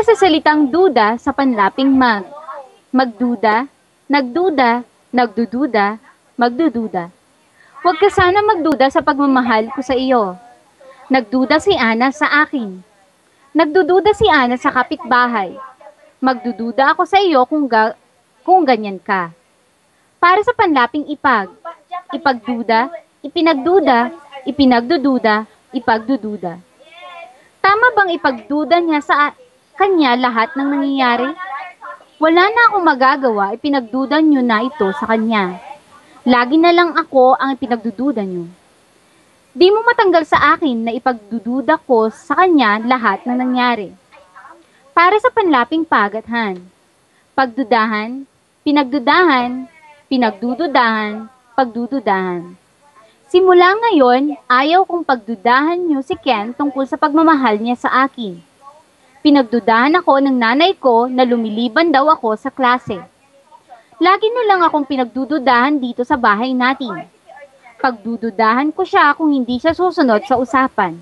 Para sa salitang duda sa panlaping magduda, nagduda, nagdududa, magdududa. Huwag ka sana magduda sa pagmamahal ko sa iyo. Nagduda si Ana sa akin. Nagdududa si Ana sa kapitbahay. Magdududa ako sa iyo kung ganyan ka. Para sa panlaping ipagduda, ipinagduda, ipinagdududa, ipagdududa. Tama bang ipagduda niya sa kanya lahat ng nangyayari? Wala na akong magagawa, ipinagduda niyo na ito sa kanya. Lagi na lang ako ang ipinagdududa niyo. Di mo matanggal sa akin na ipagdududa ko sa kanya lahat ng nangyari. Para sa panlaping pagathan, pagdudahan, pinagdudahan, pinagdududahan, pagdududahan. Simula ngayon, ayaw kong pagdudahan niyo si Ken tungkol sa pagmamahal niya sa akin. Pinagdudahan ako ng nanay ko na lumiliban daw ako sa klase. Lagi na lang akong pinagdududahan dito sa bahay natin. Pagdududahan ko siya kung hindi siya susunod sa usapan.